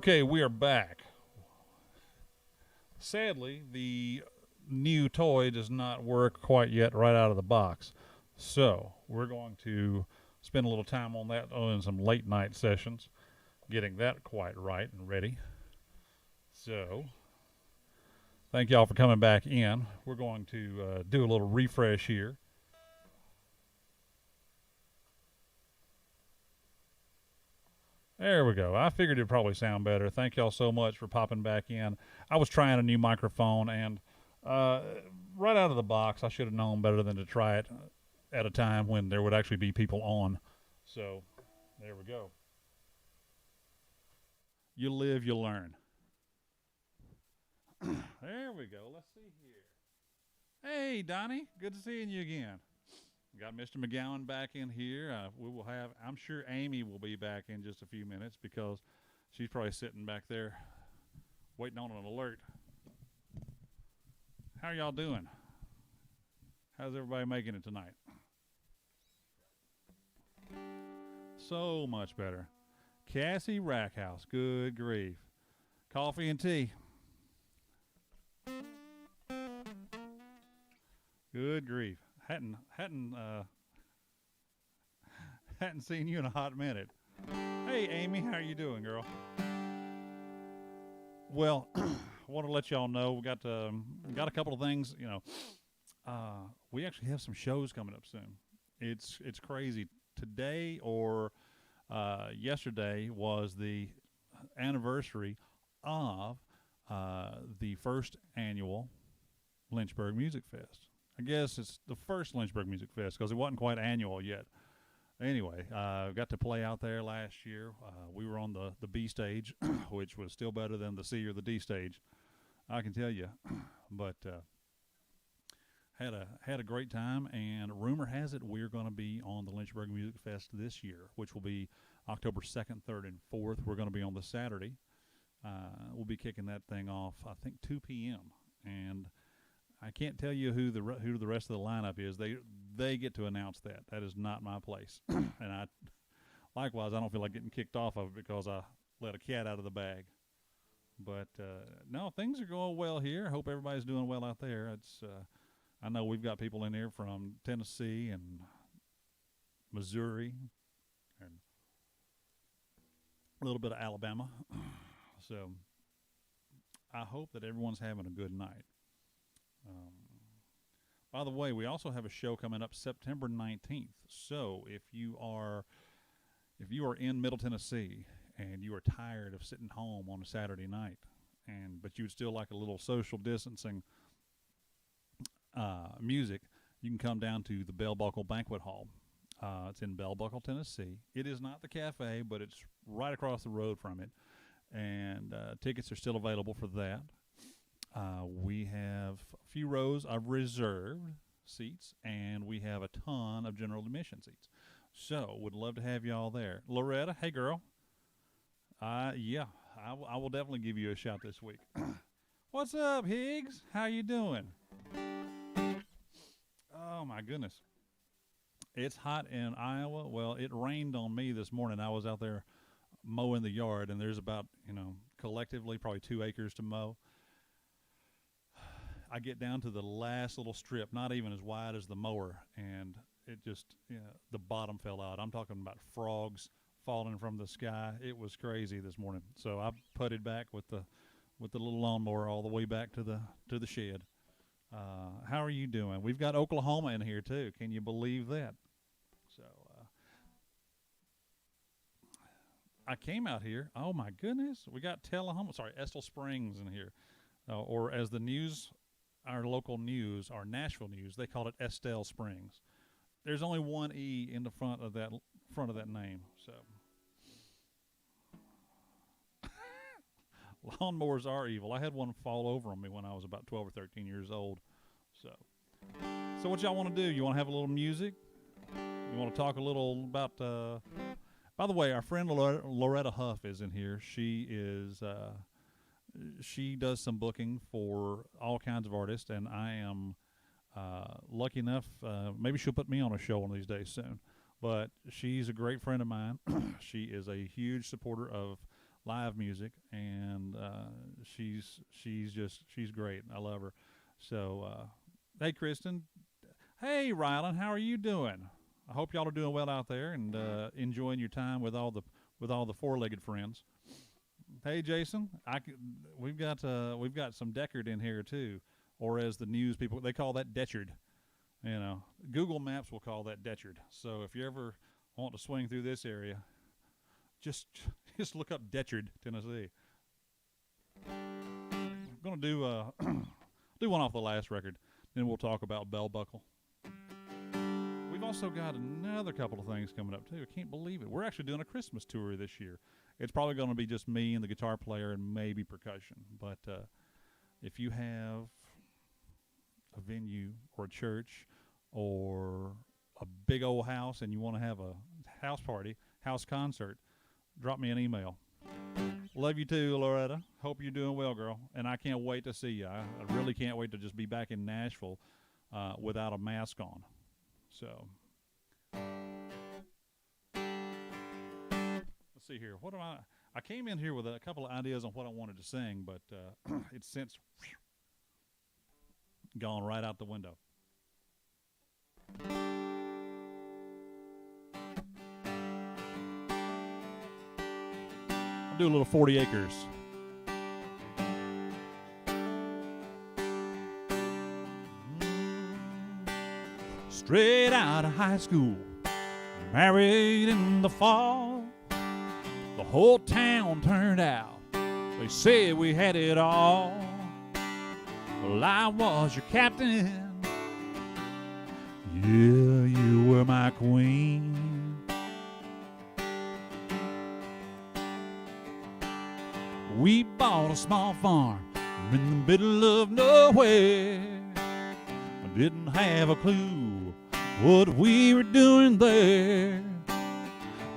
Okay, we are back. Sadly, the new toy does not work quite yet right out of the box. So, we're going to spend a little time on that on some late night sessions, getting that quite right and ready. So, thank y'all for coming back in. We're going to do a little refresh here. There we go. I figured it'd probably sound better. Thank y'all so much for popping back in. I was trying a new microphone, and uh, right out of the box, I should have known better than to try it at a time when there would actually be people on. So, there we go. You live, you learn. There we go. Let's see here. Hey, Donnie. Good to seeing you again. Got Mr. McGowan back in here. We will have, I'm sure Amy will be back in just a few minutes because she's probably sitting back there waiting on an alert. How are y'all doing? How's everybody making it tonight? So much better. Cassie Rackhouse, good grief. Coffee and tea. Good grief. Hadn't seen you in a hot minute. Hey Amy, how are you doing, girl? Well, I want to let y'all know we got a couple of things. We actually have some shows coming up soon. It's crazy. Today or yesterday was the anniversary of the first annual Lynchburg Music Fest. I guess it's the first Lynchburg Music Fest because it wasn't quite annual yet. Anyway, got to play out there last year. We were on the B stage, which was still better than the C or the D stage, I can tell you. But had a great time, and rumor has it we're going to be on the Lynchburg Music Fest this year, which will be October 2nd, 3rd, and 4th. We're going to be on the Saturday. We'll be kicking that thing off, I think, 2 p.m. And I can't tell you who the rest of the lineup is. They get to announce that. That is not my place. And likewise, I don't feel like getting kicked off of it because I let a cat out of the bag. But no, things are going well here. I hope everybody's doing well out there. I know we've got people in here from Tennessee and Missouri and a little bit of Alabama. So I hope that everyone's having a good night. By the way, we also have a show coming up September 19th. So if you are in Middle Tennessee and you are tired of sitting home on a Saturday night, but you would still like a little social distancing music, you can come down to the Bell Buckle Banquet Hall. It's in Bell Buckle, Tennessee. It is not the cafe, but it's right across the road from it. And tickets are still available for that. We have a few rows of reserved seats, and we have a ton of general admission seats. So, would love to have y'all there. Loretta, hey girl. Yeah, I will definitely give you a shout this week. What's up, Higgs? How you doing? Oh my goodness. It's hot in Iowa. Well, it rained on me this morning. I was out there mowing the yard, and there's about, collectively probably 2 acres to mow. I get down to the last little strip, not even as wide as the mower, and it just, the bottom fell out. I'm talking about frogs falling from the sky. It was crazy this morning. So I putted back with the little lawnmower all the way back to the shed. How are you doing? We've got Oklahoma in here too. Can you believe that? So I came out here. Oh my goodness, we got Estill Springs in here, or as the news. Our local news, our Nashville news, they call it Estelle Springs. There's only one E in the front of that name. So lawnmowers are evil. I had one fall over on me when I was about 12 or 13 years old. So what y'all want to do? You want to have a little music? You want to talk a little about? By the way, our friend Loretta Huff is in here. She does some booking for all kinds of artists, and I am lucky enough. Maybe she'll put me on a show one of these days soon. But she's a great friend of mine. She is a huge supporter of live music, and she's great. I love her. So, hey, Kristen. Hey, Rylan, how are you doing? I hope y'all are doing well out there and enjoying your time with all the four-legged friends. Hey, Jason, we've got some Deckard in here too, or as the news people they call that Detchard. You know, Google Maps will call that Detchard. So if you ever want to swing through this area, just look up Detchard, Tennessee. I'm gonna do do one off the last record, then we'll talk about Bell Buckle. We've also got another couple of things coming up too. I can't believe it. We're actually doing a Christmas tour this year. It's probably going to be just me and the guitar player and maybe percussion. But if you have a venue or a church or a big old house and you want to have a house party, house concert, drop me an email. Love you too, Loretta. Hope you're doing well, girl. And I can't wait to see you. I really can't wait to just be back in Nashville without a mask on. So, let's see here. What do I came in here with a couple of ideas on what I wanted to sing, but it's since gone right out the window. I'll do a little 40 Acres. Straight out of high school, married in the fall. The whole town turned out. They said we had it all. Well, I was your captain. Yeah, you were my queen. We bought a small farm in the middle of nowhere. I didn't have a clue what we were doing there,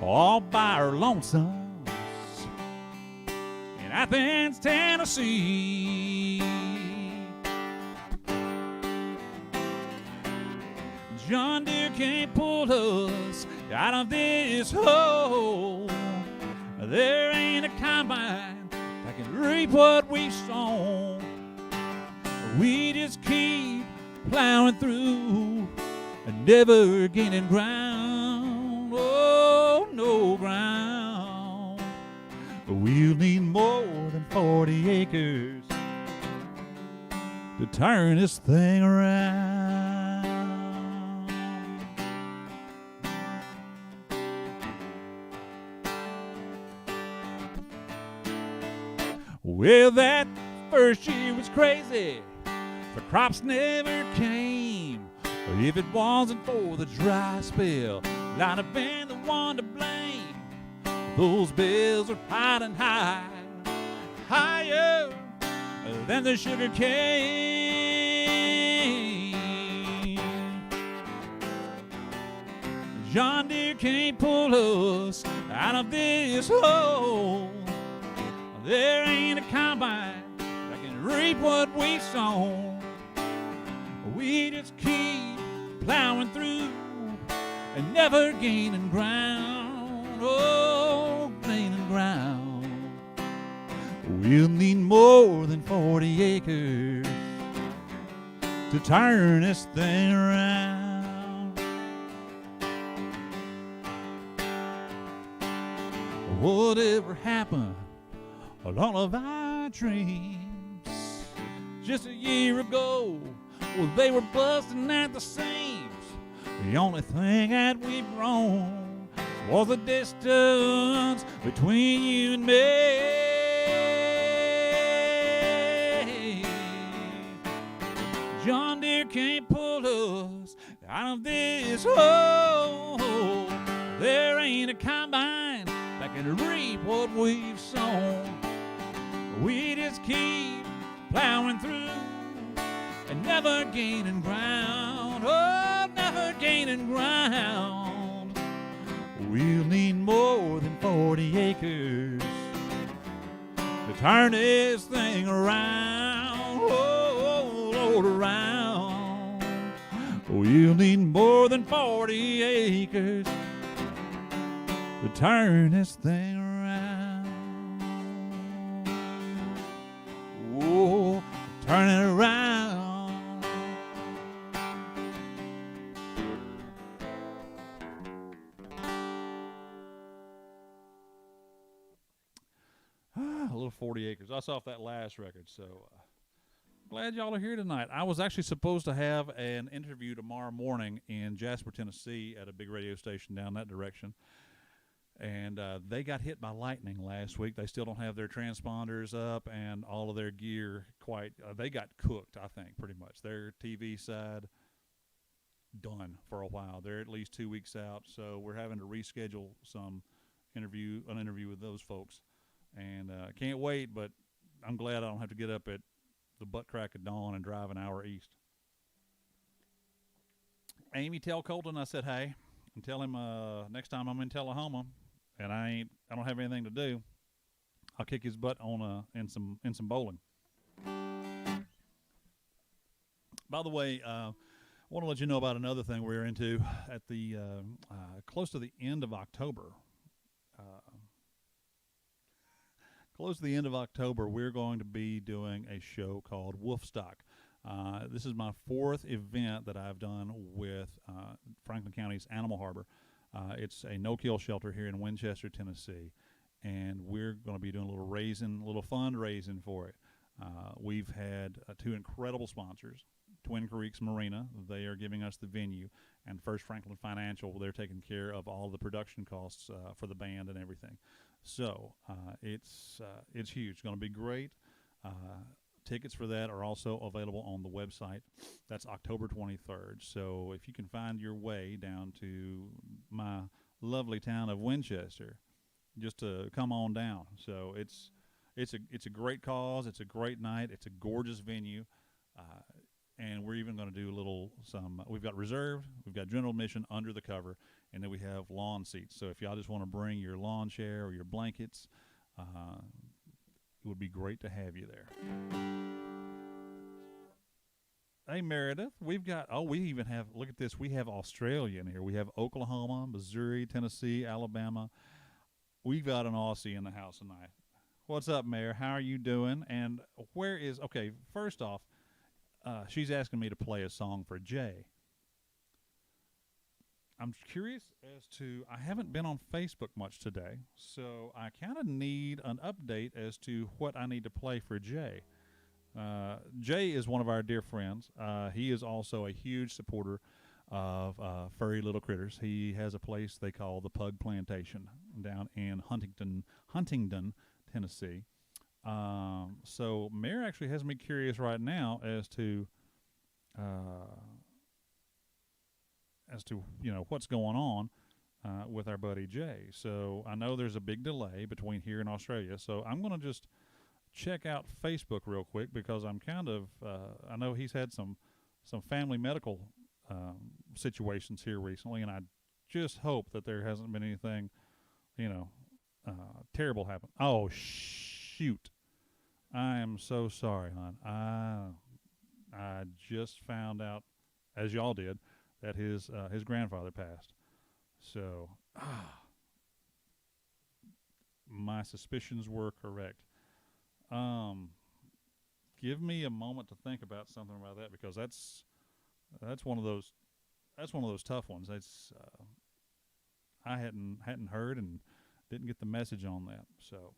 all by our lonesomes in Athens, Tennessee. John Deere can't pull us out of this hole. There ain't a combine that can reap what we've sown. We just keep plowing through and never gaining ground. Oh, no ground. We'll need more than 40 acres to turn this thing around. Well, that first year was crazy. The crops never came. If it wasn't for the dry spell, I'd have been the one to blame. Those bills are piling high, higher than the sugar cane. John Deere can't pull us out of this hole. There ain't a combine that can reap what we've sown. We just keep plowing through and never gaining ground. Oh, gaining ground. We'll need more than 40 acres to turn this thing around. Whatever happened to all of our dreams just a year ago? Well, they were busting at the seams. The only thing that we've grown was the distance between you and me. John Deere can't pull us out of this hole. There ain't a combine that can reap what we've sown. We just keep plowing through and never gaining ground. Oh, never gaining ground. We'll need more than 40 acres to turn this thing around. Oh, Lord, around. We'll need more than 40 acres to turn this thing around. little 40 acres. That's off that last record. So glad y'all are here tonight. I was actually supposed to have an interview tomorrow morning in Jasper, Tennessee at a big radio station down that direction. And they got hit by lightning last week. They still don't have their transponders up and all of their gear quite. They got cooked, I think, pretty much. Their TV side done for a while. They're at least 2 weeks out. So we're having to reschedule an interview with those folks. And can't wait, but I'm glad I don't have to get up at the butt crack of dawn and drive an hour east. Amy, tell Colton I said hey, and tell him next time I'm in Tullahoma and I don't have anything to do, I'll kick his butt on in some bowling. By the way, I want to let you know about another thing we're into at the close to the end of October. Close to the end of October, we're going to be doing a show called Wolfstock. This is my 4th event that I've done with Franklin County's Animal Harbor. It's a no-kill shelter here in Winchester, Tennessee, and we're going to be doing a little fundraising for it. We've had 2 incredible sponsors, Twin Creeks Marina. They are giving us the venue, and First Franklin Financial. They're taking care of all the production costs for the band and everything. So it's huge. It's going to be great. Tickets for that are also available on the website. That's October 23rd. So if you can find your way down to my lovely town of Winchester, just to come on down. So it's a great cause. It's a great night. It's a gorgeous venue. And we're even going to do we've got reserved, we've got general admission under the cover, and then we have lawn seats. So if y'all just want to bring your lawn chair or your blankets, it would be great to have you there. Hey, Meredith, we even have, look at this, we have Australia in here. We have Oklahoma, Missouri, Tennessee, Alabama. We've got an Aussie in the house tonight. What's up, Mayor? How are you doing? And first off, she's asking me to play a song for Jay. I'm curious as to, I haven't been on Facebook much today, so I kind of need an update as to what I need to play for Jay. Jay is one of our dear friends. He is also a huge supporter of furry little critters. He has a place they call the Pug Plantation down in Huntingdon, Tennessee. So Mayor actually has me curious right now as to what's going on with our buddy Jay. So I know there's a big delay between here and Australia. So I'm going to just check out Facebook real quick because I'm kind of I know he's had some family medical situations here recently, and I just hope that there hasn't been anything terrible happen. Oh shoot. I am so sorry, hon. I just found out, as y'all did, that his grandfather passed. So, my suspicions were correct. Give me a moment to think about something about that because that's one of those tough ones. That's I hadn't heard and didn't get the message on that. So.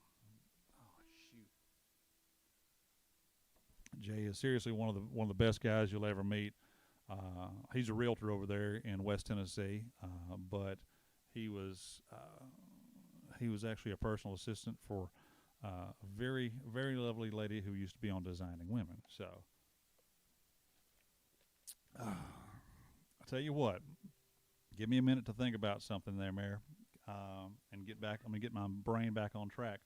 Jay is seriously one of the best guys you'll ever meet. He's a realtor over there in West Tennessee, but he was actually a personal assistant for a very, very lovely lady who used to be on Designing Women. So I'll tell you what, give me a minute to think about something there, Mayor, and get back. I'm gonna get my brain back on track,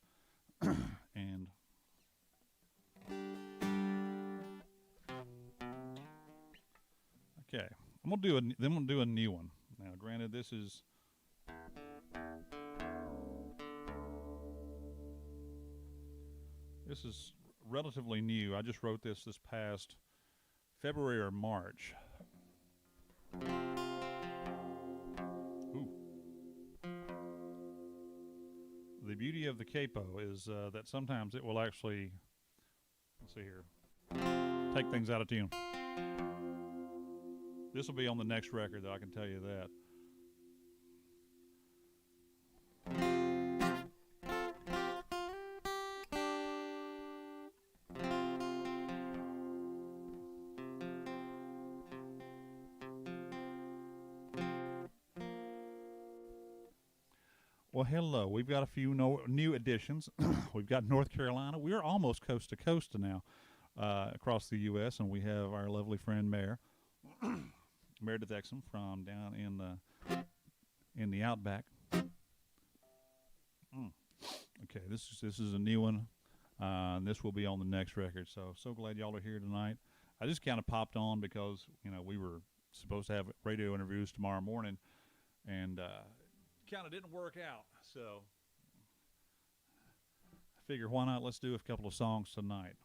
and. Okay, I'm gonna do a new one. Now, granted, this is relatively new. I just wrote this past February or March. Ooh. The beauty of the capo is that sometimes it will actually, let's see here, take things out of tune. This will be on the next record, though, I can tell you that. Well, hello. We've got a few new additions. We've got North Carolina. We're almost coast to coast now across the U.S., and we have our lovely friend Meredith Exum from down in the Outback. Okay, this is a new one. And this will be on the next record. So glad y'all are here tonight. I just kind of popped on because we were supposed to have radio interviews tomorrow morning, and kind of didn't work out. So I figure why not? Let's do a couple of songs tonight.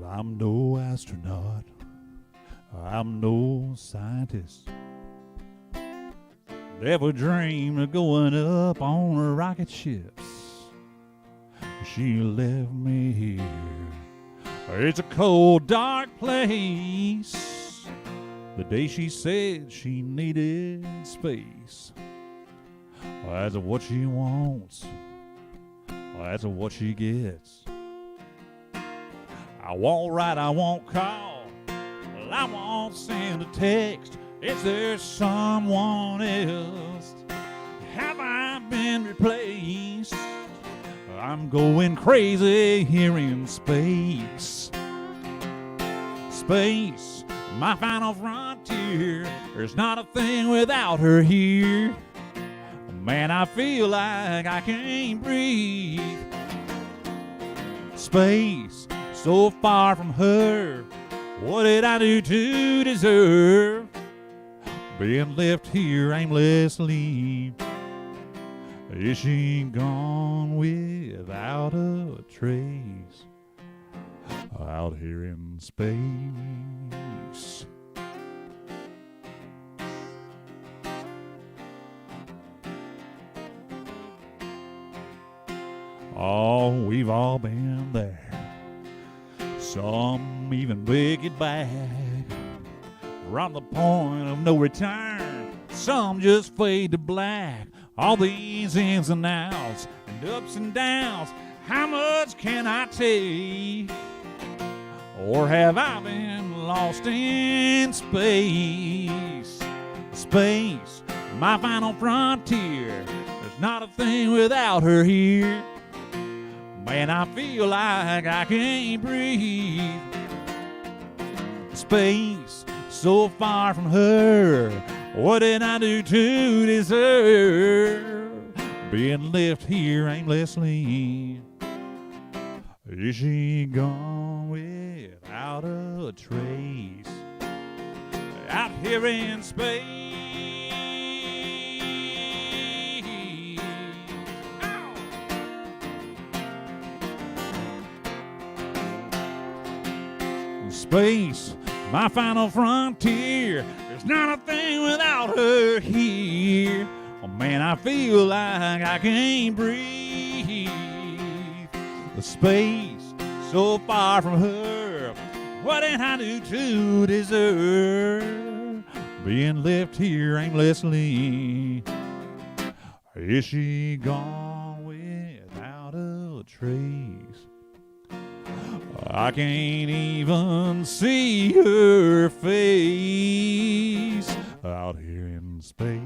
I'm no astronaut, I'm no scientist. Never dreamed of going up on rocket ships. She left me here. It's a cold, dark place. The day she said she needed space. That's what she wants. That's what she gets. I won't write, I won't call, well, I won't send a text. Is there someone else? Have I been replaced? I'm going crazy here in space. Space, my final frontier. There's not a thing without her here. Man, I feel like I can't breathe. Space, so far from her, what did I do to deserve being left here aimlessly? Is she gone without a trace out here in space? Oh, we've all been there. Some even make it back from the point of no return. Some just fade to black. All these ins and outs and ups and downs, how much can I take? Or have I been lost in space? Space, my final frontier. There's not a thing without her here. Man, I feel like I can't breathe. Space, so far from her. What did I do to deserve being left here aimlessly? Is she gone without a trace out here in space? Space, my final frontier. There's not a thing without her here. Oh man, I feel like I can't breathe. The space, so far from her. What did I do to deserve being left here aimlessly? Is she gone without a trace? I can't even see her face out here in space.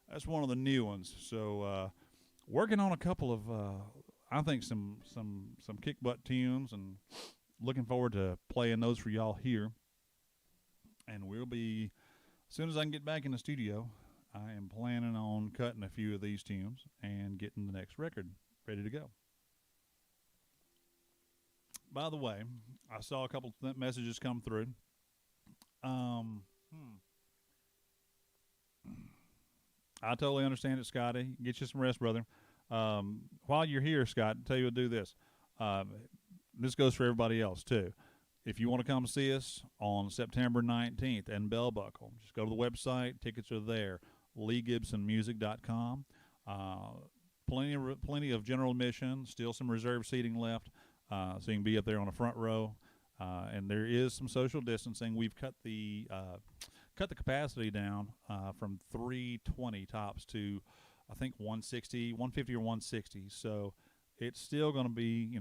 That's one of the new ones. So working on a couple of I think some kick butt tunes, and looking forward to playing those for y'all here. And we'll be, as soon as I can get back in the studio, I am planning on cutting a few of these tunes and getting the next record ready to go. By the way, I saw a couple of messages come through. I totally understand it, Scotty. Get you some rest, brother. While you're here, Scott, I'll tell you to do this. This goes for everybody else, too. if you want to come see us on September 19th in Bell Buckle, just go to the website. Tickets are there, leegibsonmusic.com. Plenty of general admission, still some reserved seating left, so you can be up there on the front row. And there is some social distancing. We've cut the capacity down from 320 tops to, I think, 150 or 160. So it's still going to be,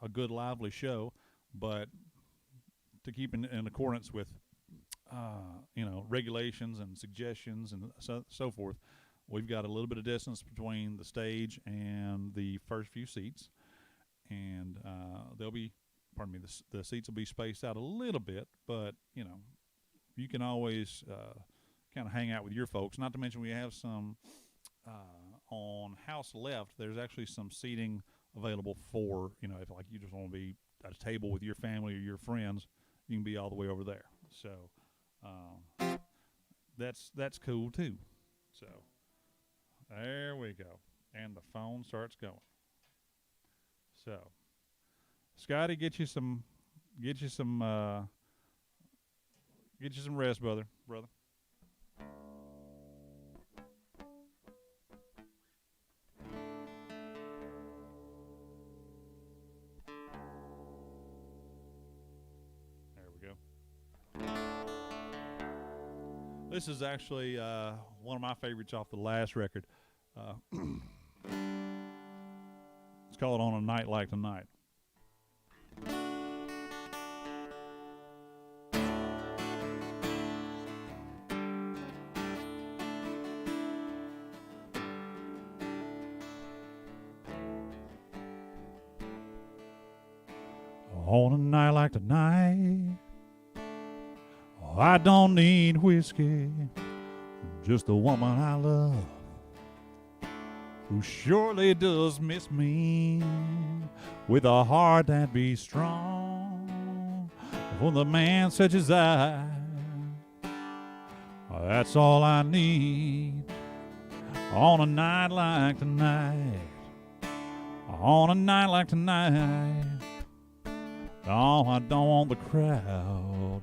a good lively show, but to keep in accordance with, regulations and suggestions and so forth, we've got a little bit of distance between the stage and the first few seats, and the seats will be spaced out a little bit, but you can always kind of hang out with your folks. Not to mention we have some on house left. There's actually some seating available for if like you just want to be at a table with your family or your friends, you can be all the way over there. So that's cool too. So there we go, and the phone starts going. So Scotty, get you some rest, brother. There we go. This is actually one of my favorites off the last record. It's called On a Night Like Tonight. On a night like tonight, I don't need whiskey, just the woman I love, who surely does miss me, with a heart that beats strong for the man such as I. That's all I need on a night like tonight. On a night like tonight. Oh, I don't want the crowd,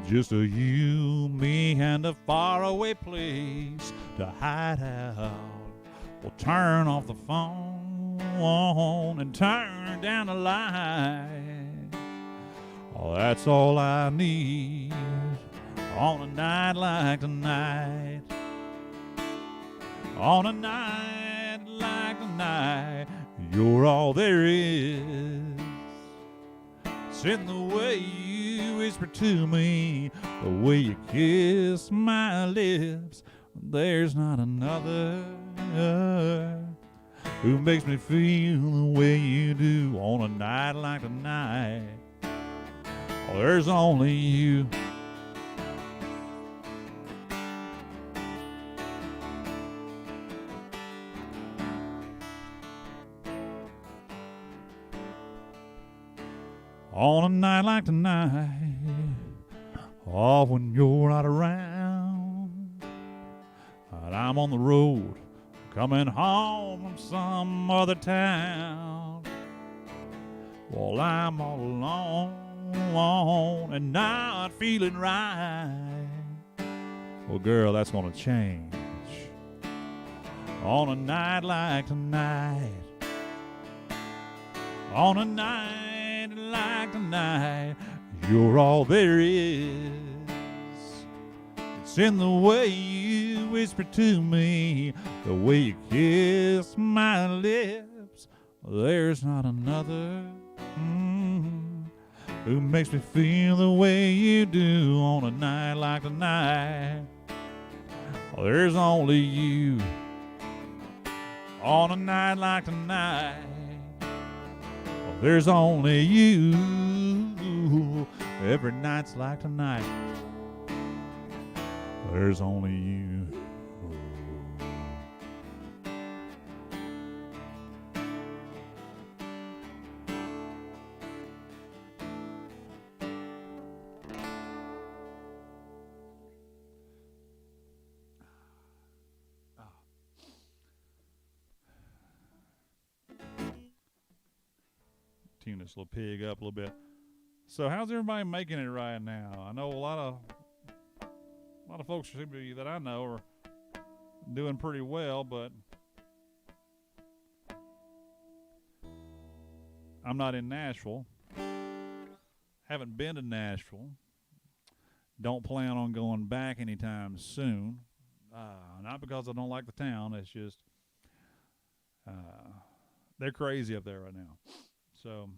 just you, me, and a faraway place to hide out. We'll turn off the phone and turn down the light. Oh, that's all I need on a night like tonight. On a night like tonight, you're all there is. It's in the way you whisper to me, the way you kiss my lips. There's not another who makes me feel the way you do on a night like tonight. Oh, there's only you. On a night like tonight, oh, when you're not around, and I'm on the road, coming home from some other town. Well, I'm all alone and not feeling right. Well, girl, that's gonna change on a night like tonight. On a night like tonight, you're all there is. It's in the way you whisper to me, the way you kiss my lips. There's not another who makes me feel the way you do on a night like tonight. There's only you on a night like tonight. There's only you. Every night's like tonight. There's only you. tune this little pig up a little bit. So how's everybody making it right now? I know a lot of folks that I know are doing pretty well, but I'm not in Nashville. Haven't been to Nashville. Don't plan on going back anytime soon. Not because I don't like the town. It's just they're crazy up there right now. So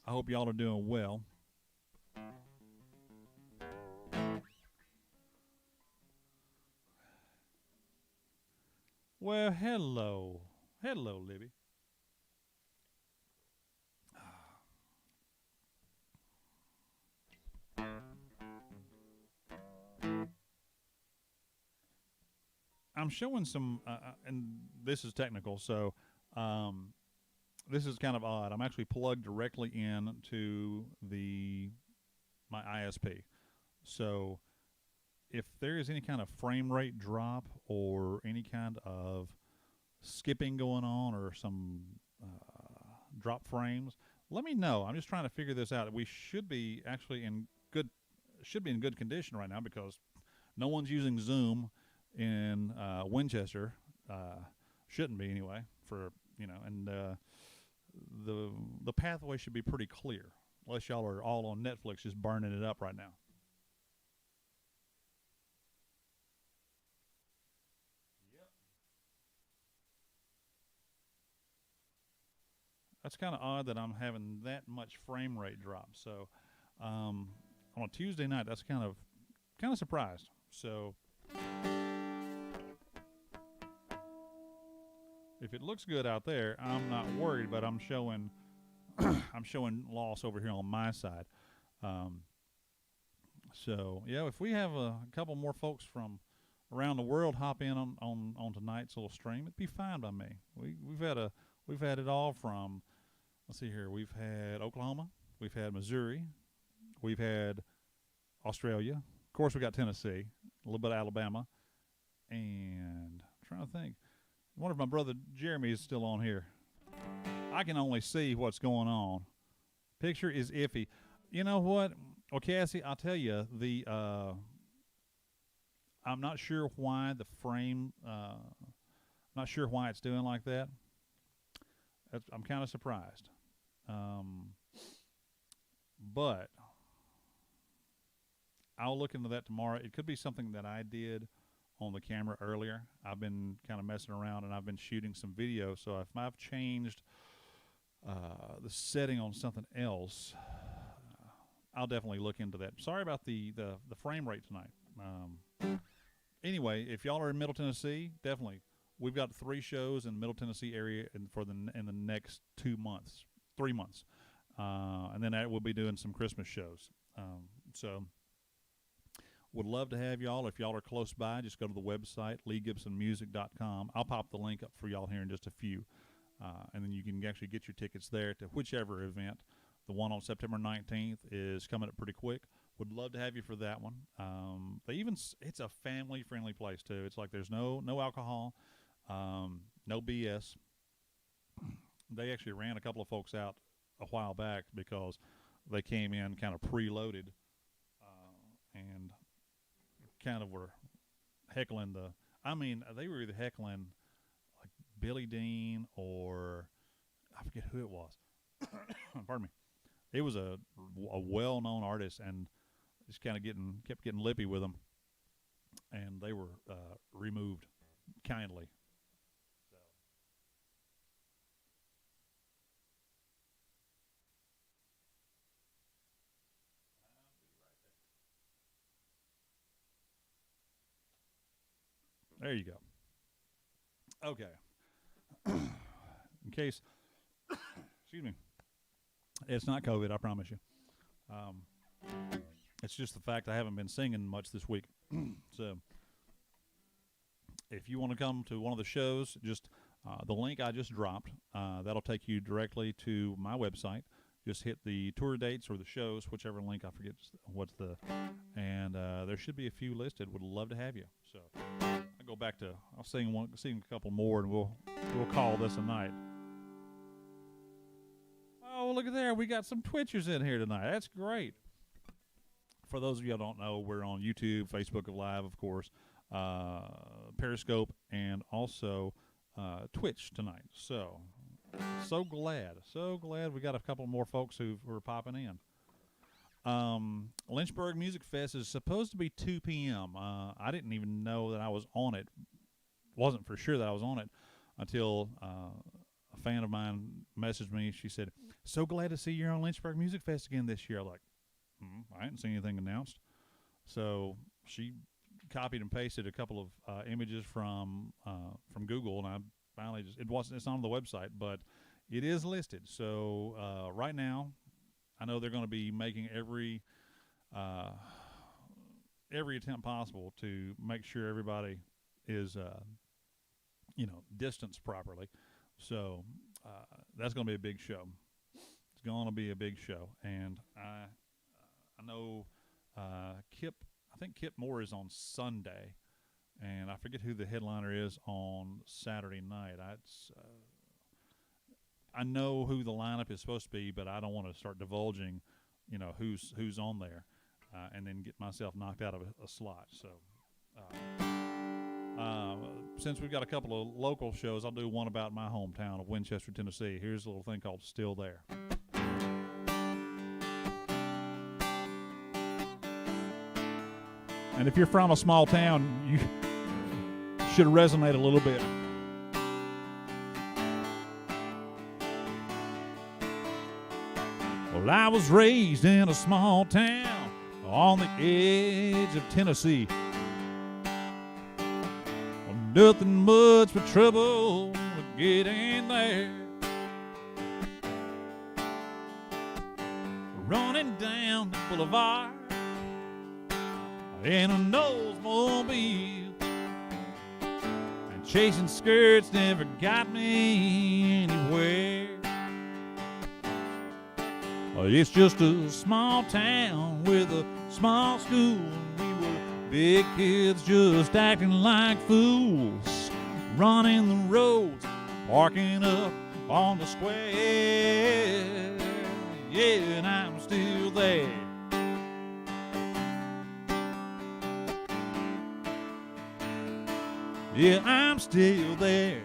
I hope y'all are doing well. Well, hello. Hello, Libby. I'm showing some, and this is technical, so this is kind of odd. I'm actually plugged directly in to my ISP. So if there is any kind of frame rate drop or any kind of skipping going on or some drop frames, let me know. I'm just trying to figure this out. We should be actually in good condition right now because no one's using Zoom in Winchester. Shouldn't be anyway, and the pathway should be pretty clear, unless y'all are all on Netflix just burning it up right now. Yep. That's kind of odd that I'm having that much frame rate drop. So on a Tuesday night, that's kind of surprised. So if it looks good out there, I'm not worried, but I'm showing I'm showing loss over here on my side. So yeah, if we have a couple more folks from around the world hop in on tonight's little stream, it'd be fine by me. We've had it all from, let's see here, we've had Oklahoma, we've had Missouri, we've had Australia, of course we got Tennessee, a little bit of Alabama, and I'm trying to think. I wonder if my brother Jeremy is still on here. I can only see what's going on. Picture is iffy. You know what? Well, Cassie, I'll tell you, I'm not sure why the frame, not sure why it's doing like that. I'm kind of surprised. But I'll look into that tomorrow. It could be something that I did on the camera earlier. I've been kind of messing around and I've been shooting some video. So if I've changed the setting on something else, I'll definitely look into that. Sorry about the frame rate tonight. Anyway, if y'all are in Middle Tennessee, definitely. We've got 3 shows in the Middle Tennessee area in the next 3 months. And then we'll be doing some Christmas shows. So would love to have y'all. If y'all are close by, just go to the website, leegibsonmusic.com. I'll pop the link up for y'all here in just a few. And then you can actually get your tickets there to whichever event. The one on September 19th is coming up pretty quick. Would love to have you for that one. It's a family-friendly place, too. It's like there's no alcohol, no BS. They actually ran a couple of folks out a while back because they came in kind of preloaded and kind of were heckling they were either heckling like Billy Dean or I forget who it was. Pardon me. It was a well-known artist and just kind of kept getting lippy with them, and they were removed kindly. So. There you go. Okay. In case, excuse me, it's not COVID, I promise you. It's just the fact I haven't been singing much this week. So if you want to come to one of the shows, just the link I just dropped, that'll take you directly to my website. Just hit the tour dates or the shows, whichever link, I forget and there should be a few listed. Would love to have you. So I'll go back to, I'll sing a couple more, and we'll call this a night. well, look at there. We got some Twitchers in here tonight. That's great. For those of you who don't know, we're on YouTube, Facebook Live, of course, Periscope, and also Twitch tonight. So glad we got a couple more folks who are popping in. Lynchburg Music Fest is supposed to be 2 p.m. I didn't even know that I was on it. Wasn't for sure that I was on it until a fan of mine messaged me. She said, "So glad to see you're on Lynchburg Music Fest again this year." I'm like, I hadn't seen anything announced. So she copied and pasted a couple of images from Google, and I finally it's not on the website, but it is listed. So right now, I know they're going to be making every attempt possible to make sure everybody is distanced properly. So that's going to be a big show. It's going to be a big show, and I know Kip. I think Kip Moore is on Sunday, and I forget who the headliner is on Saturday night. I know who the lineup is supposed to be, but I don't want to start divulging, who's on there, and then get myself knocked out of a slot. So, since we've got a couple of local shows, I'll do one about my hometown of Winchester, Tennessee. Here's a little thing called "Still There." And if you're from a small town, you should resonate a little bit. Well, I was raised in a small town on the edge of Tennessee. Well, nothing much but trouble to get in there. Running down the boulevard in a Oldsmobile, and chasing skirts never got me anywhere. It's just a small town with a small school, and we were big kids just acting like fools, running the roads, parking up on the square. Yeah, and I'm still there. Yeah, I'm still there.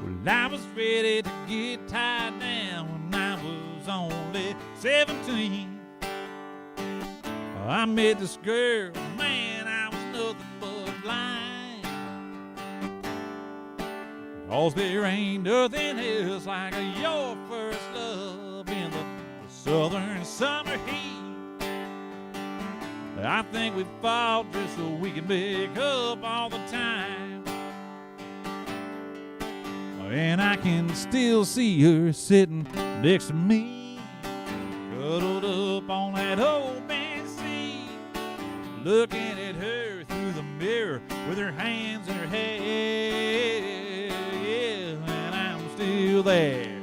Well, I was ready to get tied down when I was only 17. I met this girl, man, I was nothing but blind. 'Cause there ain't nothing else like your first love in the southern summer heat. I think we fought just so we could make up all the time. And I can still see her sitting next to me, cuddled up on that old man seat, looking at her through the mirror with her hands in her head. Yeah, and I'm still there.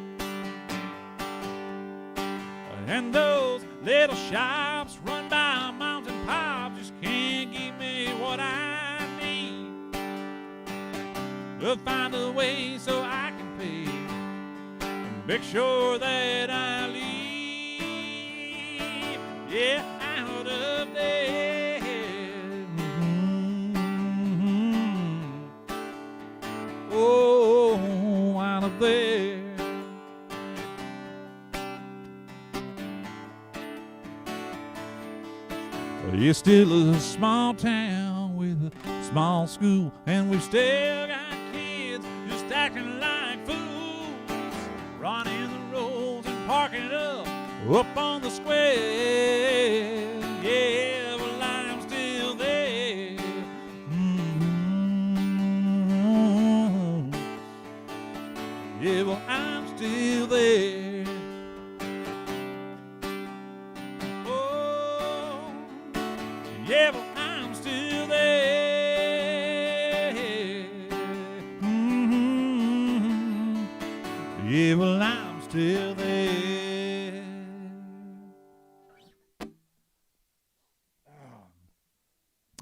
And those little shops run by moms and pops just can't give me what I need to find a way so I can pay and make sure that I leave, yeah, out of there. Oh, out of there. It's still a small town with a small school, and we've still got kids just acting like fools, running the roads and parking up on the square. Yeah, well, I'm still there. Yeah, well, I'm still there. Yeah, well, I'm still there. Yeah, well, I'm still there.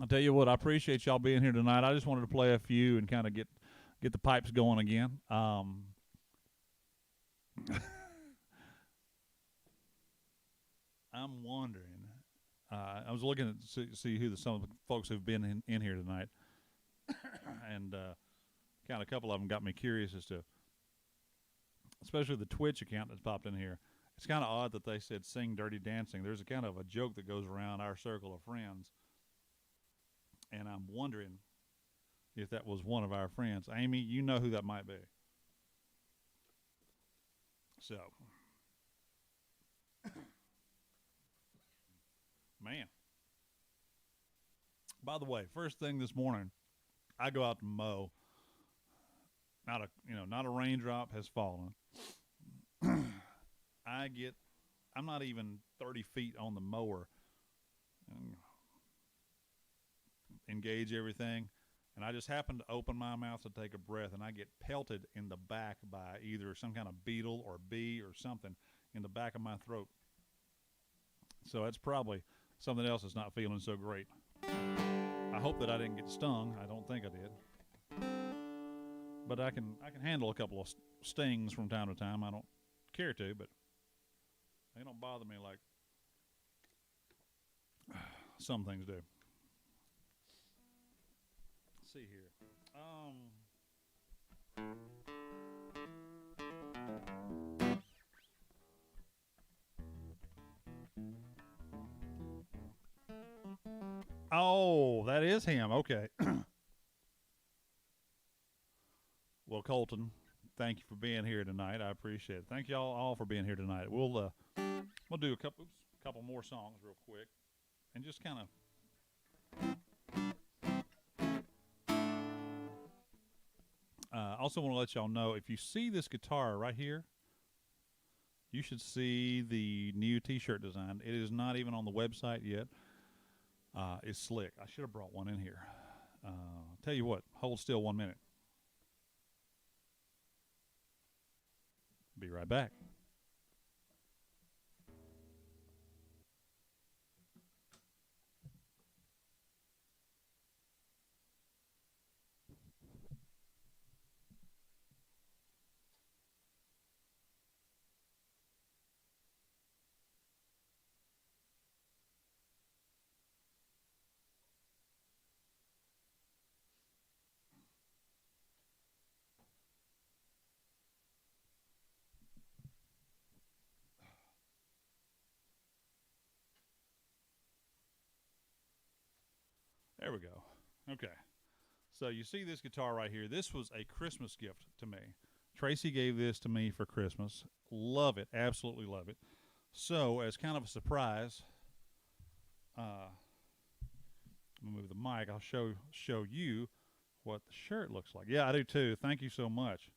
I'll tell you what, I appreciate y'all being here tonight. I just wanted to play a few and kind of get the pipes going again. I'm wondering. I was looking at see who some of the folks who've been in here tonight, and kind of a couple of them got me curious as to, especially the Twitch account that's popped in here. It's kind of odd that they said "sing Dirty Dancing." There's a kind of a joke that goes around our circle of friends, and I'm wondering if that was one of our friends. Amy, you know who that might be. So, man. By the way, first thing this morning, I go out to mow. Not a raindrop has fallen. I'm not even 30 feet on the mower. Engage everything, and I just happen to open my mouth to take a breath, and I get pelted in the back by either some kind of beetle or bee or something in the back of my throat. So that's probably something else that's not feeling so great. I hope that I didn't get stung. I don't think I did. But I can handle a couple of stings from time to time. I don't care to, but they don't bother me like some things do. Let's see here. Oh, that is him. Okay. Well, Colton, thank you for being here tonight. I appreciate it. Thank y'all all for being here tonight. We'll do a couple more songs real quick, and just kind of. Also want to let y'all know, if you see this guitar right here, you should see the new T-shirt design. It is not even on the website yet. It's slick. I should have brought one in here. Tell you what, hold still 1 minute. Be right back. There we go. Okay. So you see this guitar right here. This was a Christmas gift to me. Tracy gave this to me for Christmas. Love it. Absolutely love it. So as kind of a surprise, I'm going to move the mic. I'll show you what the shirt looks like. Yeah, I do too. Thank you so much.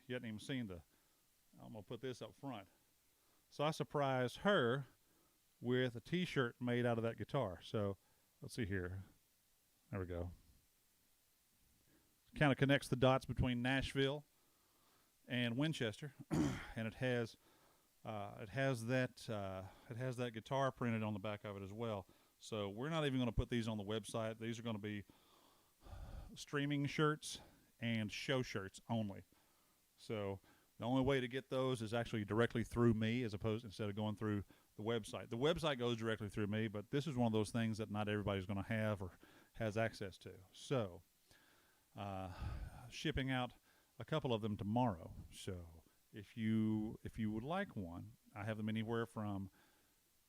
You hadn't even seen I'm going to put this up front. So I surprised her with a T-shirt made out of that guitar. So let's see here. There we go. Kind of connects the dots between Nashville and Winchester, and it has that guitar printed on the back of it as well. So we're not even going to put these on the website. These are going to be streaming shirts and show shirts only. So the only way to get those is actually directly through me, instead of going through the website. The website goes directly through me, but this is one of those things that not everybody's going to have or has access to. So shipping out a couple of them tomorrow. So if you would like one, I have them anywhere from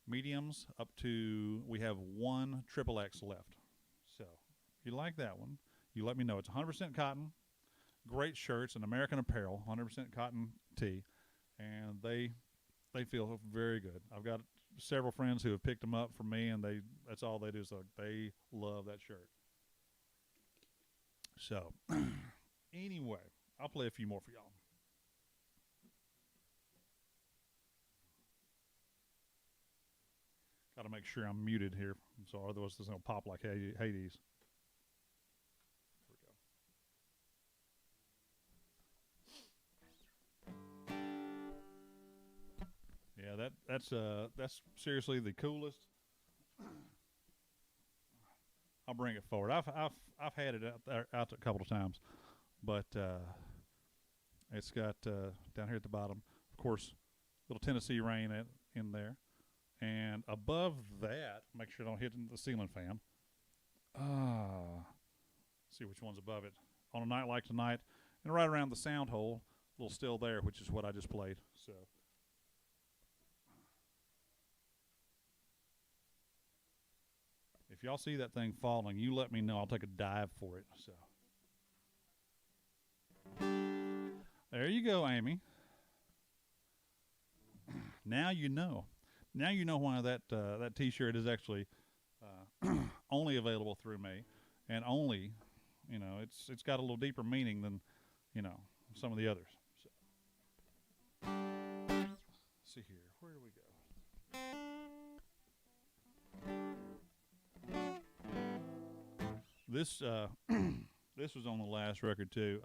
mediums up to, we have one XXX left. So if you like that one, you let me know. It's 100% cotton, great shirts, and American Apparel, 100% cotton tee, and they feel very good. I've got several friends who have picked them up for me, and that's all they do. So they love that shirt. So anyway, I'll play a few more for y'all. Got to make sure I'm muted here, so otherwise this will pop like Hades. Yeah, that's seriously the coolest I'll bring it forward. I've had it out a couple of times, but it's got down here at the bottom, of course, little Tennessee rain in there, and above that, make sure I don't hit the ceiling fan. See which one's above it. On a night like tonight, and right around the sound hole, a little still there, which is what I just played. So. If y'all see that thing falling, you let me know. I'll take a dive for it. So there you go, Amy. Now you know. Now you know why that T-shirt is actually only available through me, and only, it's got a little deeper meaning than, some of the others. So. Let's see here. Where do we go? This this was on the last record too.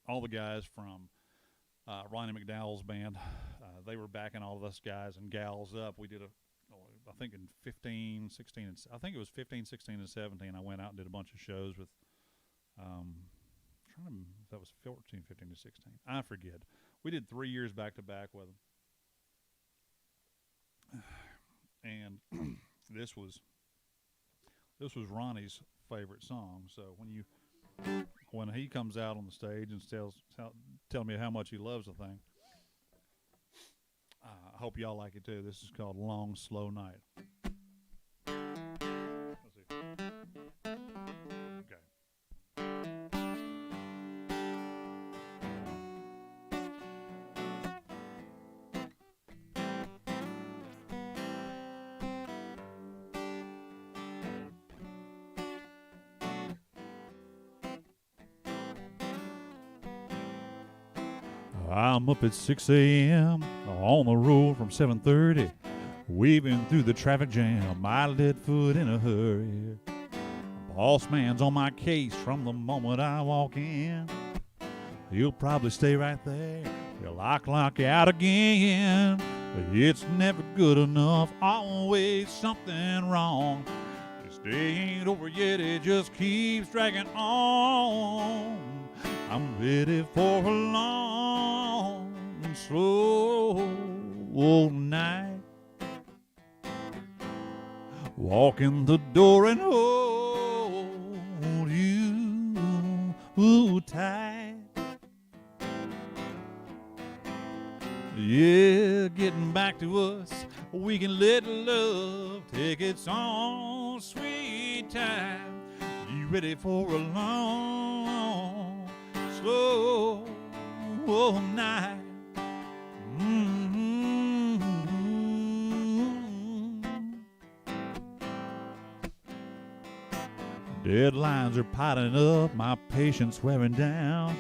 All the guys from Ronnie McDowell's band, they were backing all of us guys and gals up. We did I think in 15, 16, and I think it was 15, 16, and 17. I went out and did a bunch of shows with. Trying to remember if that was 14, 15, and 16. I forget. We did 3 years back to back with them, and. This was Ronnie's favorite song. So when he comes out on the stage and tell me how much he loves the thing, I hope y'all like it too. This is called "Long Slow Night." Let's see. Okay. I'm up at 6 a.m. on the road from 7:30, weaving through the traffic jam, my lead foot in a hurry. Boss man's on my case from the moment I walk in. He'll probably stay right there till I clock out again. But it's never good enough, always something wrong. This day ain't over yet, it just keeps dragging on. I'm ready for a long and slow night. Walk in the door and hold you tight. Yeah, getting back to us, we can let love take its own sweet time. You ready for a long, slow night? Deadlines are piling up, my patience wearing down.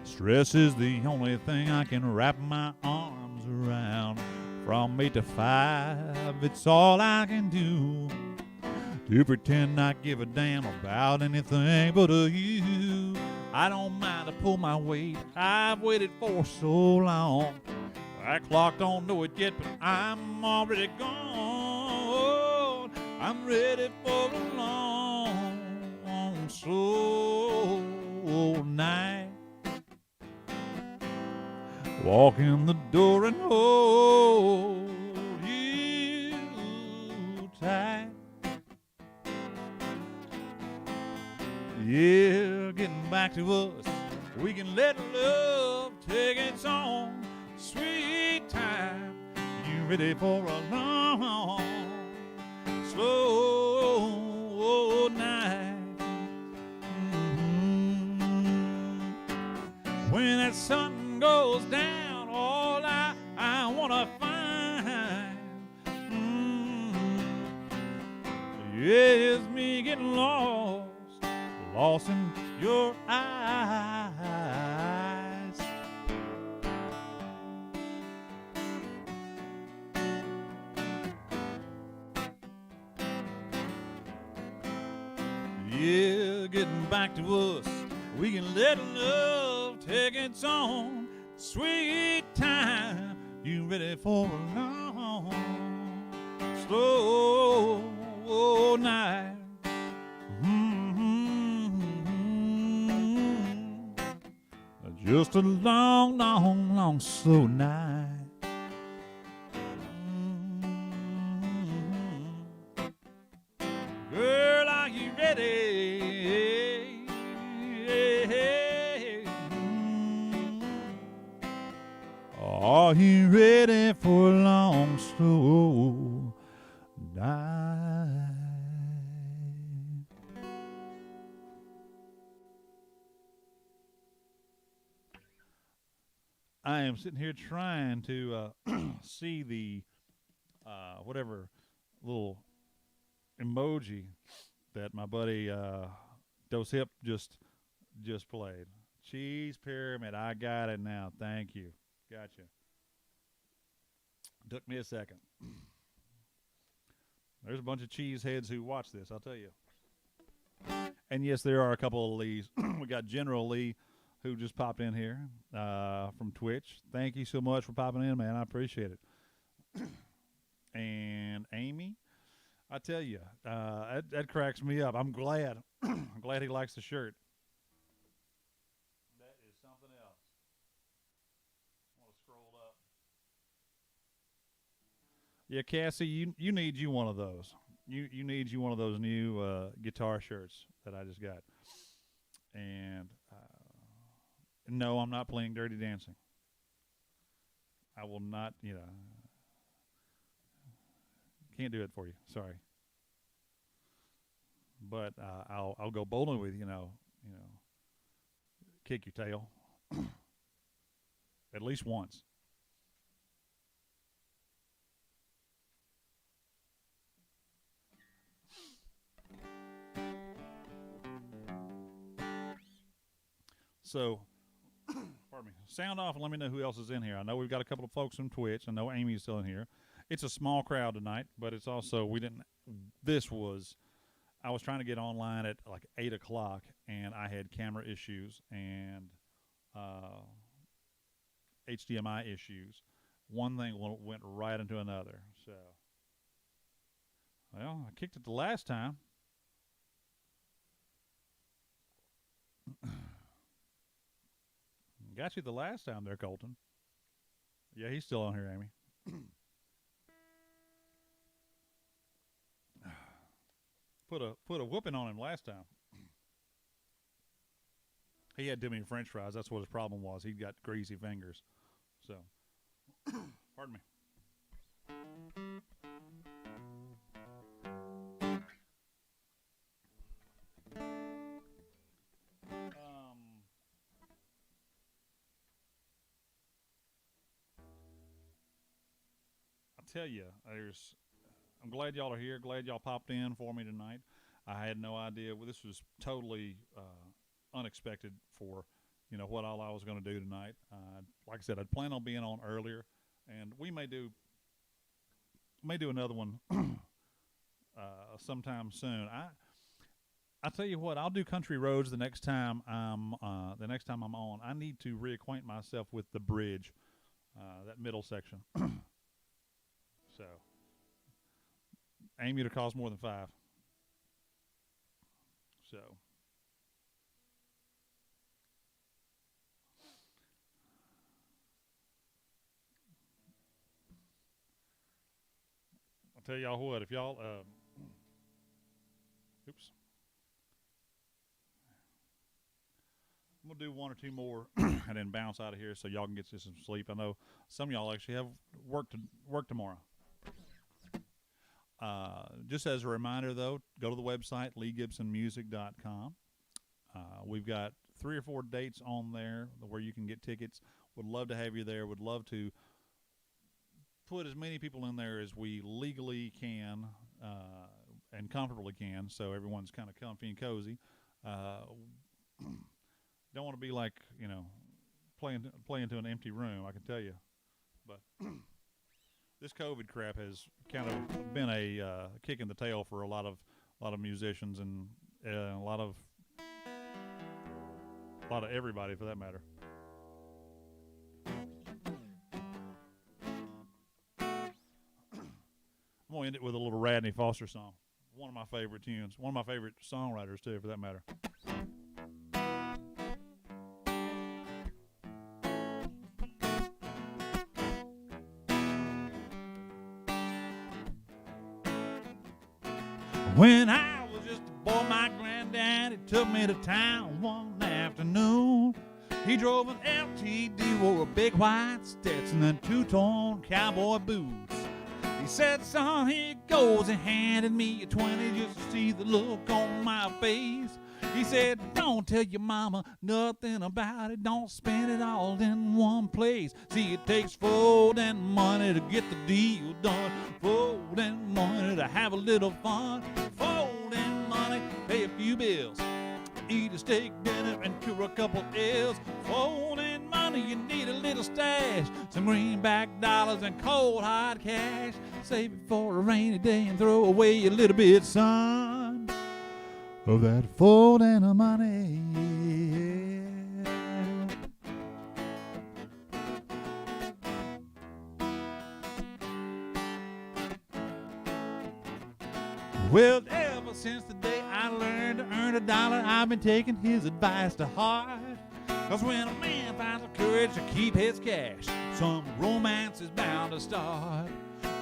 Stress is the only thing I can wrap my arms around. From 8 to 5, it's all I can do to pretend not give a damn about anything but you. I don't mind to pull my weight, I've waited for so long. That clock don't know it yet, but I'm already gone. I'm ready for a long, slow night. Walk in the door and hold you tight. Yeah, getting back to us, we can let love take its own sweet time. You ready for a long, slow night? When that sun goes down, all I want to find is me getting lost in your eyes. Yeah, getting back to us, we can let love take its own sweet time. You ready for a long, slow night. Just a long, long, long slow night. Girl, are you ready? Are you ready for a long, slow night? I am sitting here trying to see the whatever little emoji that my buddy Dos Hip just played. Cheese pyramid. I got it now. Thank you. Gotcha. Took me a second. There's a bunch of cheese heads who watch this, I'll tell you. And yes, there are a couple of Lees. We got General Lee, who just popped in here from Twitch. Thank you so much for popping in, man. I appreciate it. And Amy, I tell you, that cracks me up. I'm glad. I'm glad he likes the shirt. That is something else. I want to scroll up. Yeah, Cassie, you need you one of those. You need you one of those new guitar shirts that I just got. And no, I'm not playing Dirty Dancing. I will not, can't do it for you. Sorry. But I'll go bowling with kick your tail at least once. So, pardon me. Sound off and let me know who else is in here. I know we've got a couple of folks from Twitch. I know Amy's still in here. It's a small crowd tonight, but it's also I was trying to get online at like 8 o'clock, and I had camera issues and HDMI issues. One thing went right into another. So, well, I kicked it the last time. Got you the last time there, Colton. Yeah, he's still on here, Amy. Put a whooping on him last time. He had too many French fries. That's what his problem was. He got greasy fingers. So, pardon me. I tell you, I'm glad y'all are here. Glad y'all popped in for me tonight. I had no idea. Well, this was totally unexpected for, what all I was going to do tonight. Like I said, I'd planned on being on earlier, and we may do another one sometime soon. I tell you what, I'll do country roads the next time I'm on. I need to reacquaint myself with the bridge, that middle section. So, Amy, to cost more than 5. So, I'll tell y'all what, if y'all, oops. I'm going to do one or two more and then bounce out of here so y'all can get some sleep. I know some of y'all actually have work tomorrow. Just as a reminder, though, go to the website, leegibsonmusic.com. We've got 3 or 4 dates on there where you can get tickets. Would love to have you there. Would love to put as many people in there as we legally can and comfortably can, so everyone's kind of comfy and cozy. Don't want to be like, playing to an empty room, I can tell you. But this COVID crap has kind of been a kick in the tail for a lot of musicians and a lot of everybody for that matter. I'm gonna end it with a little Radney Foster song. One of my favorite tunes. One of my favorite songwriters, too, for that matter. When I was just a boy, my granddaddy took me to town one afternoon. He drove an LTD, wore a big white Stetson and two-tone cowboy boots. He said, son, here goes, and handed me a 20 just to see the look on my face. He said, don't tell your mama nothing about it. Don't spend it all in one place. See, it takes folding money to get the deal done. Folding money to have a little fun. Folding money, pay a few bills. Eat a steak dinner and cure a couple ills. Folding money, you need a little stash. Some greenback dollars and cold hard cash. Save it for a rainy day and throw away a little bit, son, of that folding of money. Well, ever since the day I learned to earn a dollar, I've been taking his advice to heart. 'Cause when a man finds the courage to keep his cash, some romance is bound to start.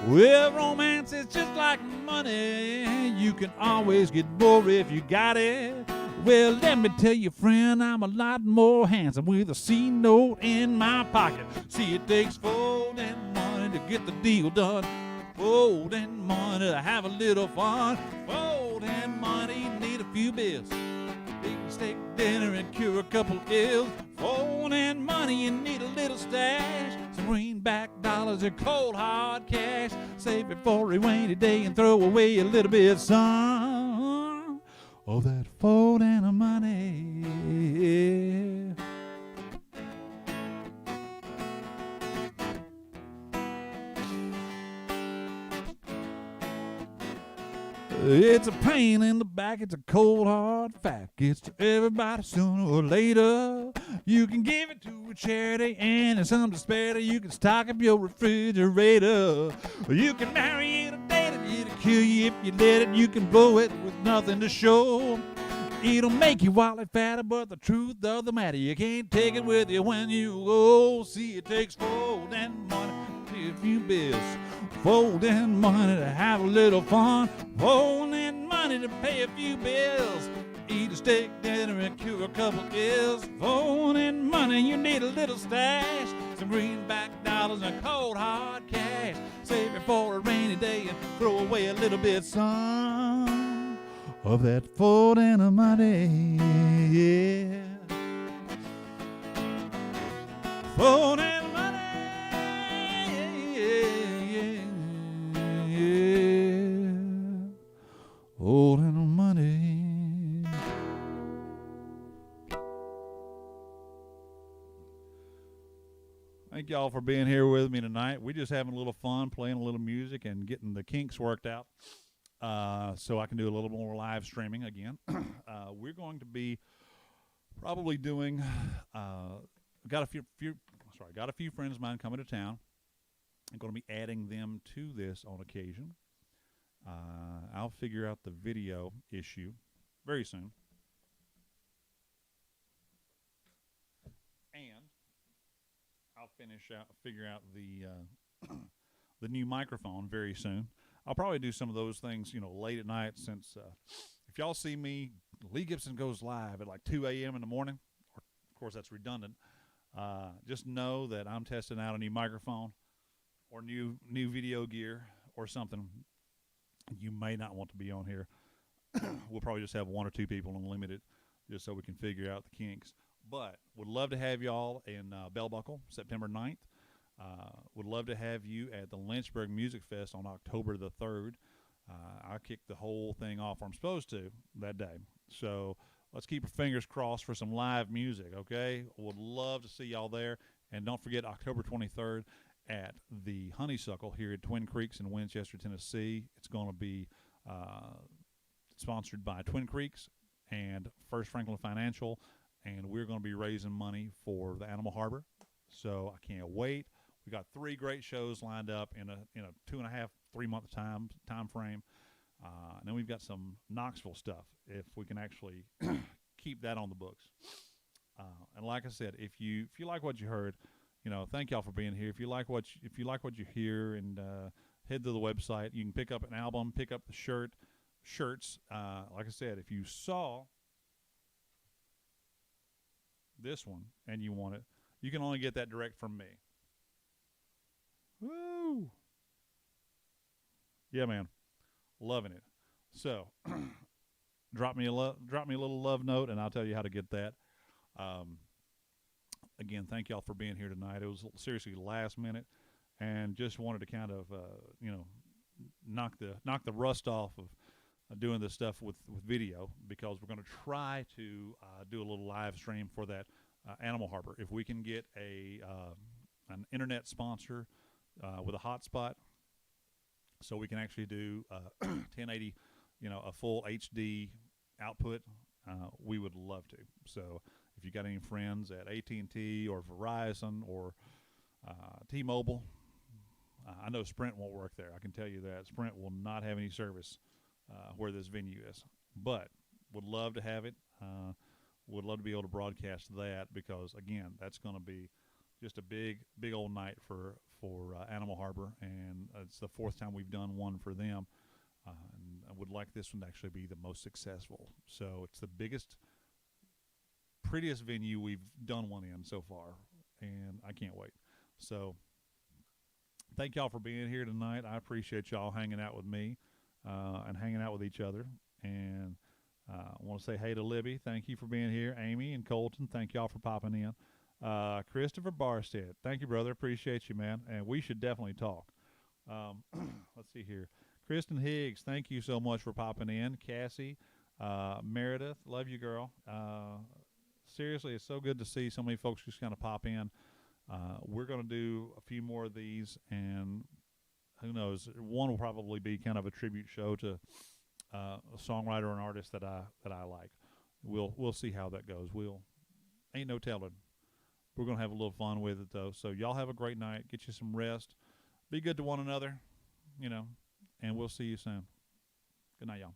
Well, romance is just like money. You can always get more if you got it. Well, let me tell you, friend, I'm a lot more handsome with a C note in my pocket. See, it takes folding money to get the deal done. Folding money to have a little fun. Folding money, you need a few bills. Eat a steak dinner and cure a couple ills. Folding money, you need a little stash. Some greenback dollars and cold hard cash. Save it for a rainy day and throw away a little bit, son, of that folding of money. It's a pain in the back, it's a cold hard fact. Gets to everybody sooner or later. You can give it to a charity and it's some to spare. You can stock up your refrigerator. You can marry it or date it. It'll kill you if you let it. You can blow it with nothing to show. It'll make you wildly fatter, but the truth of the matter, you can't take it with you when you go. See, it takes folding money to pay a few bills. Folding money to have a little fun. Folding money to pay a few bills. Eat a steak dinner and cure a couple ills. Folding money, you need a little stash. Some greenback dollars and cold hard cash. Save it for a rainy day and throw away a little bit, son, of that folding of money. Yeah. Folding money. Holding money. Thank y'all for being here with me tonight. We're just having a little fun, playing a little music and getting the kinks worked out so I can do a little more live streaming again. We're going to be probably doing got a few friends of mine coming to town. I'm going to be adding them to this on occasion. I'll figure out the video issue very soon. And I'll figure out the the new microphone very soon. I'll probably do some of those things, late at night, since if y'all see me, Lee Gibson goes live at like 2 a.m. in the morning. Or, of course, that's redundant. Just know that I'm testing out a new microphone or new video gear or something. You may not want to be on here. We'll probably just have one or two people and limit it just so we can figure out the kinks. But would love to have y'all in Bell Buckle, September 9th. Would love to have you at the Lynchburg Music Fest on October the 3rd. I kick the whole thing off, or I'm supposed to, that day. So let's keep our fingers crossed for some live music, okay? Would love to see y'all there. And don't forget, October 23rd at the Honeysuckle here at Twin Creeks in Winchester, Tennessee. It's going to be sponsored by Twin Creeks and First Franklin Financial, and we're going to be raising money for the Animal Harbor. So I can't wait. We got 3 great shows lined up in a 2.5, 3 month time frame. And then we've got some Knoxville stuff if we can actually keep that on the books. And like I said, if you like what you heard, thank y'all for being here. If you like what you hear, and head to the website, you can pick up an album, pick up the shirts. Like I said, if you saw this one and you want it, you can only get that direct from me. Woo! Yeah, man, loving it. So, drop me a little love note, and I'll tell you how to get that. Again, thank y'all for being here tonight. It was seriously last minute, and just wanted to kind of knock the rust off of doing this stuff with video, because we're going to try to do a little live stream for that Animal Harbor. If we can get an internet sponsor with a hotspot, so we can actually do 1080, a full HD output, we would love to. So if you got any friends at AT&T or Verizon or T-Mobile, I know Sprint won't work there. I can tell you that. Sprint will not have any service where this venue is. But would love to have it. Would love to be able to broadcast that, because, again, that's going to be just a big old night for Animal Harbor, and it's the 4th time we've done one for them. And I would like this one to actually be the most successful. So it's the biggest, prettiest venue we've done one in so far, and I can't wait. So thank y'all for being here tonight. I appreciate y'all hanging out with me and hanging out with each other. And I want to say hey to Libby. Thank you for being here. Amy and Colton, thank y'all for popping in. Christopher Barstead, thank you, brother. Appreciate you, man. And we should definitely talk. Let's see here. Kristen Higgs, thank you so much for popping in. Cassie, Meredith, love you, girl. Seriously, it's so good to see so many folks just kind of pop in. We're going to do a few more of these, and who knows, one will probably be kind of a tribute show to a songwriter or an artist that I like. We'll see how that goes. Ain't no telling. We're going to have a little fun with it, though. So y'all have a great night. Get you some rest. Be good to one another, and we'll see you soon. Good night, y'all.